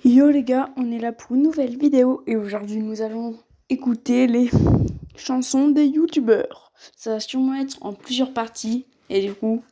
Yo les gars, on est là pour une nouvelle vidéo et aujourd'hui nous allons écouter les chansons des youtubeurs. Ça va sûrement être en plusieurs parties et du coup,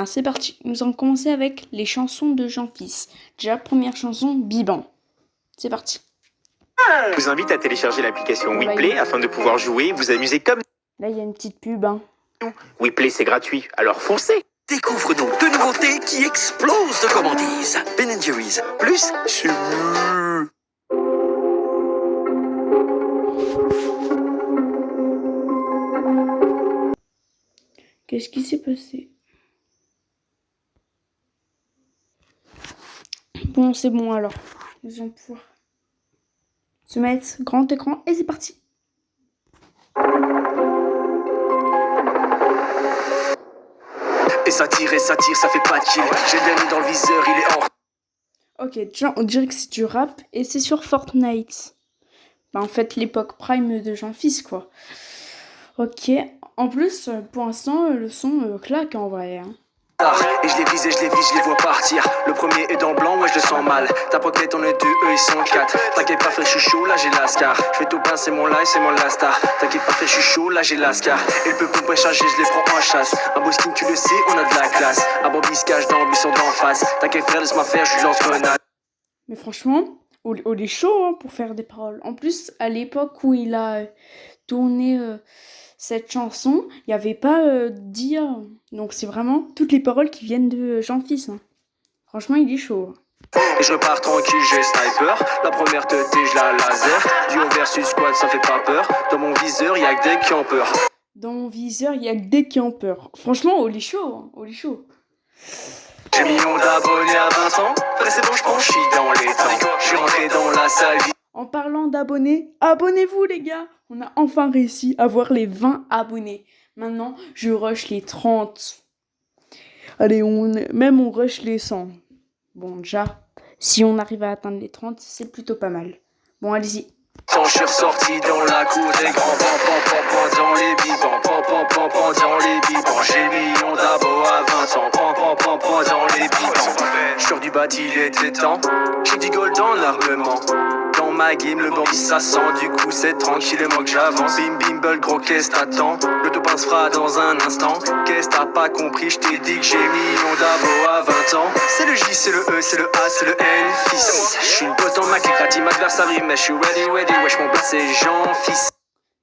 c'est parti. Nous allons commencer avec les chansons de Jean-Fils. Déjà, première chanson, Biban. C'est parti. Je vous invite à télécharger l'application Voilà, WePlay afin de pouvoir jouer et vous amuser comme Là, il y a une petite pub. nous. WePlay, c'est gratuit, alors foncez! Découvre donc deux nouveautés qui explosent de gourmandise. Ben & Jerry's, plus c'est mieux. Qu'est-ce qui s'est passé? Bon, c'est bon alors. Nous allons pouvoir se mettre grand écran et c'est parti. Et ça tire, ça fait pas chill. J'ai le dernier dans le viseur, il est hors. Ok, déjà, on dirait que c'est du rap et c'est sur Fortnite. En fait, l'époque prime de Jean-Fils, quoi. Ok, en plus, pour l'instant, le son claque en vrai. Et je les vise, je les vois partir. Le premier est dans le blanc, ouais, je le sens mal. Ta pocket, on est deux, eux, ils sont quatre. T'inquiète pas, frère, je suis chaud, là, j'ai l'ascar. Je fais tout pain, c'est mon live, c'est mon lastar. T'inquiète pas, frère, je suis chaud, là, j'ai l'ascar. Et le peuple pour charger, je les prends en chasse. Un beau skin, tu le sais, on a de la classe. Un Bobby se cache dans le buisson d'en face. T'inquiète, frère, laisse-moi faire, je lui lance grenade. Mais franchement, on est chaud pour faire des paroles. En plus, à l'époque où il a tourné cette chanson, il n'y avait pas d'IA. Donc c'est vraiment toutes les paroles qui viennent de Jean-Fils. Franchement, il est chaud. Et je repars tranquille, j'ai sniper. La première teuté, je la laser. Duo versus squad, ça fait pas peur. Dans mon viseur, y'a que des qui ont peur. Dans mon viseur, il y a que des qui ont peur. Franchement, on est chaud. On est chaud. J'ai millions d'abonnés à 20 ans. Après c'est bon, je pense, je suis dans les temps. Je suis rentré dans la salle. En parlant d'abonnés, abonnez-vous les gars. On a enfin réussi à avoir les 20 abonnés. Maintenant, je rush les 30. Allez, on rush les 100. Bon, déjà, si on arrive à atteindre les 30, c'est plutôt pas mal. Bon, allez-y. Quand je suis ressorti dans la cour des grands pan dans les bibans, pan dans les bibans. J'ai millions d'abos à 20 ans, pan dans les bibans. Je sors du bâti, il était temps. J'ai du gold en armement. Dans ma game, le bandit ça sent. Du coup, c'est tranquillement que j'avance. Bim bimble, gros, qu'est-ce t'attends? Le topin se fera dans un instant. Qu'est-ce t'as pas compris? Je t'ai dit que j'ai millions d'abos à 20 ans. C'est le J, c'est le E, c'est le A, c'est le N, fils. Je suis une bosse dans ma clique, la team adverse arrive, mais je suis ready. Wesh, mon plat, c'est Jean-Fils.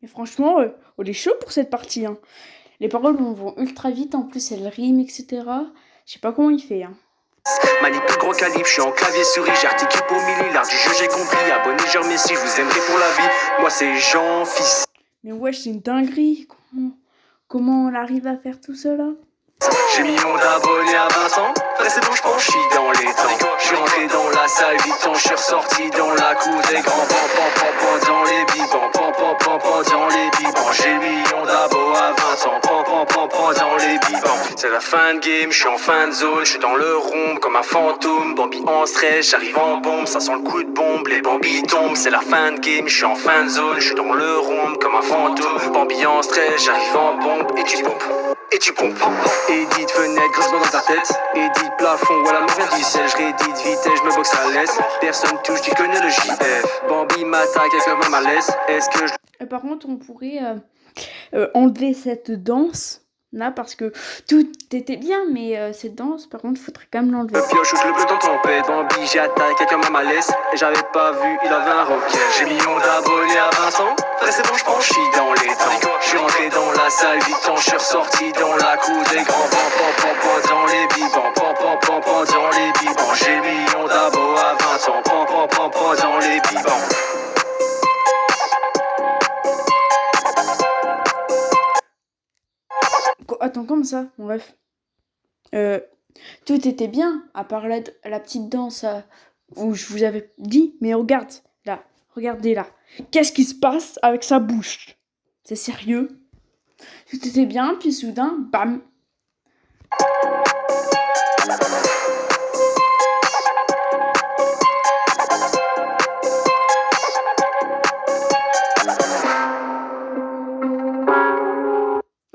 Mais franchement, on est chaud pour cette partie. Les paroles vont ultra vite, en plus elles riment, etc. Je sais pas comment il fait. Manipule gros calibre, je suis en clavier souris, j'articule pour millilard du jeu, j'ai compris. Abonnez, je remercie, je vous aimerai pour la vie. Moi, c'est Jean-Fils. Mais wesh, c'est une dinguerie. Comment on arrive à faire tout cela? J'ai millions d'abonnés à 20 ans. Après c'est bon, je pense, je suis dans les temps. Je suis rentré dans la salle, vite temps, je suis ressorti dans la cour des grands. Pan dans les bibans, pan dans les bibans. J'ai millions d'abos à 20 ans. Pan dans les bibans. C'est la fin de game, je suis en fin de zone. Je suis dans le rhum comme un fantôme. Bambi en stress, j'arrive en bombe. Ça sent le coup de bombe, les Bambi tombent. C'est la fin de game, je suis en fin de zone. Je suis dans le rhum comme un fantôme. Bambi en stress, j'arrive en bombe. Et tu pompes. Et tu pompes. Édite fenêtre, grosse balle dans ta tête. Édite plafond, voilà mon verre du sel. Je réédite vitesse, je me boxe à l'aise. Personne touche, tu connais le JF. Bambi m'attaque avec le même malaise. Est-ce que je. Par contre, on pourrait enlever cette danse là parce que tout était bien, mais cette danse, par contre, il faudrait quand même l'enlever. Le pioche ou le bleu dans tempête. Bambi, j'attaque avec un malaise. Et j'avais pas vu, il avait un rocket. J'ai millions d'abonnés à 20 ans. Après c'est bon, je pense, je suis dans les temps. Je suis rentré dans la salle, vite temps, je suis ressorti dans la cour des grands. Pan dans les bibans, pan dans les bibans. J'ai millions d'abos à 20 ans. Pan dans les bibans. Attends, comme ça, mon ref. Tout était bien, à part la petite danse où je vous avais dit, mais regarde, là, regardez là. Qu'est-ce qui se passe avec sa bouche? C'est sérieux? Tout était bien, puis soudain, bam.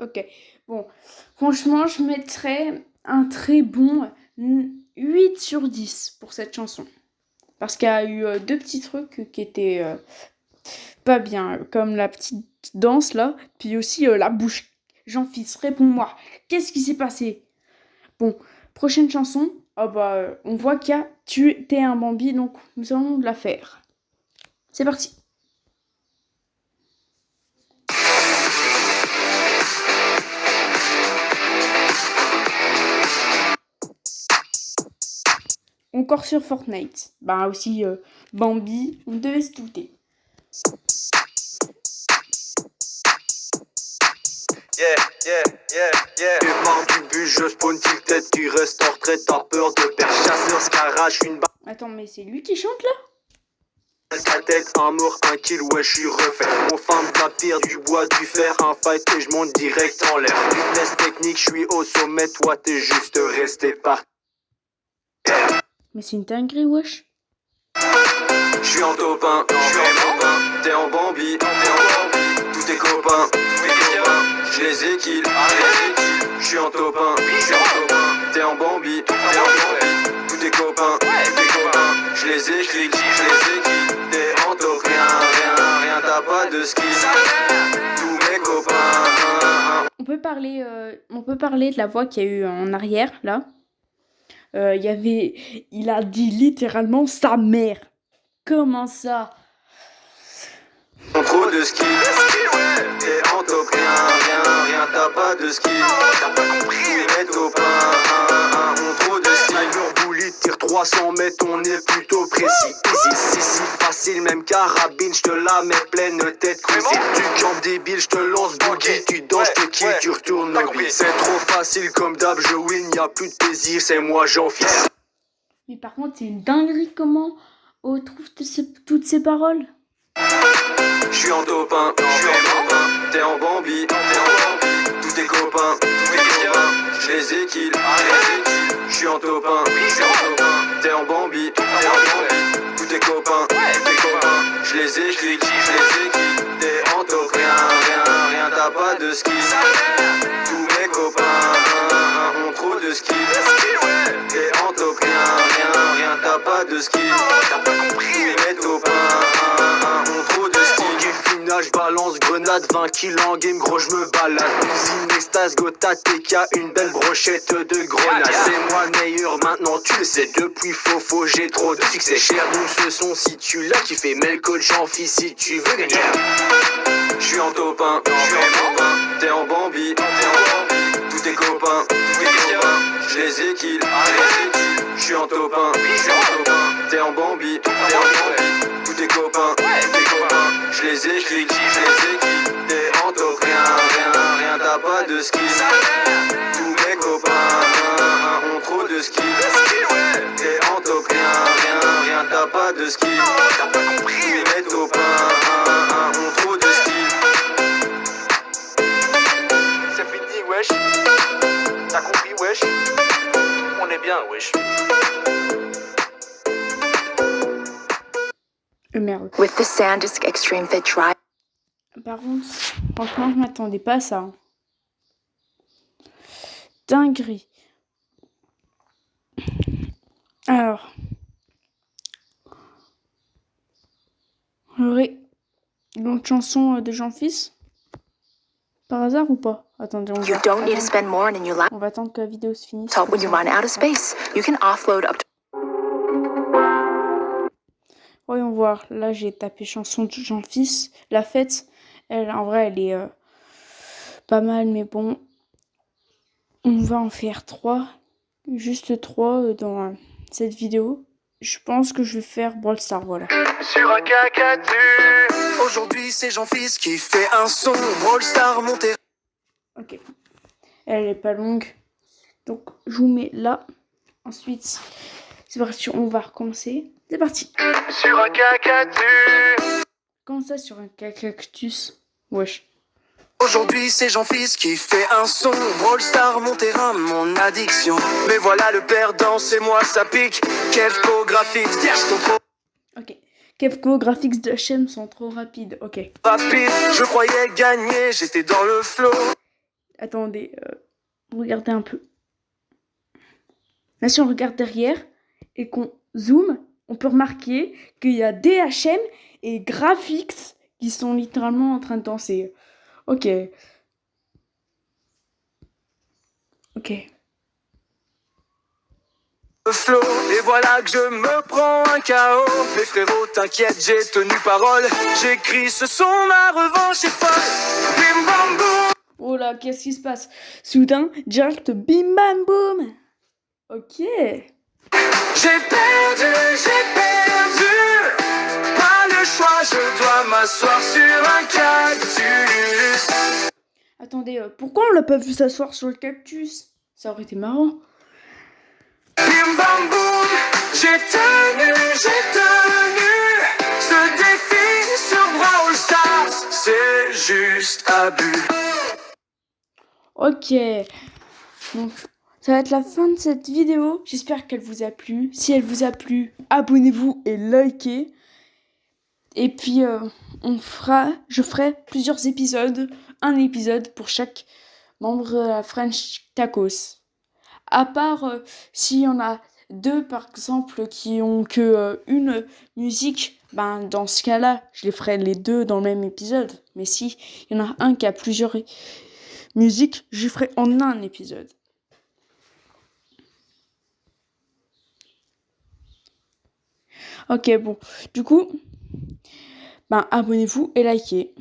Ok, bon, franchement, je mettrais un très bon 8 sur 10 pour cette chanson. Parce qu'il y a eu deux petits trucs qui étaient pas bien, comme la petite danse là, puis aussi la bouche. Jean-Fils, réponds-moi, qu'est-ce qui s'est passé? Bon, prochaine chanson, on voit qu'il y a t'es un Bambi, donc nous allons la faire. C'est parti. Encore sur Fortnite. Bah aussi Bambi, on devait se douter. Tu pars du but, je spawn tilted, tu restes en retraite, t'as peur de perdre chasseur, s'arrache une balle. Attends, mais c'est lui qui chante là? Sa tête, un mort, un kill, ouais, je suis refait. Mon femme de la pierre, du bois, du fer, un fight et je monte direct en l'air. Fitness technique, je suis au sommet, toi t'es juste resté par terre. Mais c'est une dinguerie, wesh. Je suis en top 1, t'es en Bambi, tous tes copains, je les ai kill, je suis en top 1, t'es en Bambi, tous tes copains, je les ai kill, t'es en top, rien, t'as pas de skill, tous mes copains. On peut parler de la voix qu'il y a eu en arrière, là. Il a dit littéralement sa mère. Comment ça? Trop de skill, t'es en top, rien, t'as pas de skill, t'as pas compris, mes top 1, on trop de skill. Timer bully, tire 300 mètres, on est plutôt précis. Easy, si facile, même carabine, j'te la mets pleine tête cousine. Tu jambes débile, j'te lance boogie, tu danses, j'te kill, tu retournes au beat. C'est trop facile comme d'hab, je win, y'a plus de plaisir, c'est moi Jean-Fils. Mais par contre, c'est une dinguerie comment on trouve toutes ces paroles. Je suis en top 1, t'es en Bambi, tous tes copains, je les ai kill, je suis en top 1, t'es en Bambi, tous tes copains, je les ai kill, t'es en top, rien, t'as pas de skill, tous mes copains ont trop de skill, t'es en top, rien, t'as pas de skill, t'as pas compris, mes top 1 ont trop de skill. Je balance grenade, 20 kills en game, gros je me balade. Usine extase, Gotha, TK, une belle brochette de grenade. C'est moi le meilleur maintenant, tu le sais. Depuis Fofo, j'ai trop de succès. Cher donc ce son, si tu l'as kiffé. Mets le code Jean-Fils si tu veux gagner. Je suis en top 1, t'es en Bambi, tous tes copains, je les ai kill. Je suis en top 1, t'es en Bambi, tous tes copains, je les ai kill, t'es en top, rien, t'as pas de skill. Tous mes copains ont trop de skill. T'es en top, rien, t'as pas de skill. T'as pas compris, mes copains ont trop de skill. C'est fini, wesh. T'as compris, wesh. On est bien, wesh. Merde. With the SanDisk Extreme Fit Dry. Par contre, franchement, je m'attendais pas à ça. Dinguerie. Alors. J'aurais une autre chanson de Jean-Fils par hasard ou pas? Attendez, You don't need to spend more on a new on va attendre que la vidéo se finisse. laptop when you run out of space. You can offload up to Voyons voir. Là, j'ai tapé chanson de Jean-Fils. La fête, elle, en vrai, elle est pas mal, mais bon. On va en faire 3. Juste 3 dans cette vidéo. Je pense que je vais faire Brawl Stars, voilà. Sur un cacatu. Aujourd'hui, c'est Jean-Fils qui fait un son. Brawl Stars monté. Ok. Elle est pas longue. Donc, je vous mets là. Ensuite, c'est parti, on va recommencer. C'est parti. Sur un cacatu. Comment ça, sur un cactus? Wesh. Aujourd'hui c'est Jean-Fils qui fait un son. Brawl Stars, mon terrain, mon addiction. Mais voilà le perdant, c'est moi, ça pique. Kevco Graphics, tiens, sont trop Ok. Kevco Graphics de la chaîne sont trop rapides. Ok. rapides. Je croyais gagner, j'étais dans le flow. Attendez. Regardez un peu. Là, si on regarde derrière et qu'on zoome, on peut remarquer qu'il y a DHM et Graphics qui sont littéralement en train de danser. Ok. Flow, et voilà que je me prends un KO. Mais frérot, t'inquiète, j'ai tenu parole. J'écris ce son, ma revanche est folle. Bim bam boum. Oh là, qu'est-ce qui se passe? Soudain, direct, bim bam boum. Ok. J'ai perdu. Pas le choix, je dois m'asseoir sur un cactus. Attendez, pourquoi on l'a pas vu s'asseoir sur le cactus? Ça aurait été marrant. Bim bam boum, j'ai tenu. Ce défi sur Brawl Stars, c'est juste abus. Ok. Donc, ça va être la fin de cette vidéo. J'espère qu'elle vous a plu. Si elle vous a plu, abonnez-vous et likez. Et puis, je ferai plusieurs épisodes. Un épisode pour chaque membre de la French Tacos. À part s'il y en a deux, par exemple, qui ont que une musique, ben dans ce cas-là, je les ferai les deux dans le même épisode. Mais si il y en a un qui a plusieurs musiques, je ferai en un épisode. Ok, bon. Du coup, ben abonnez-vous et likez.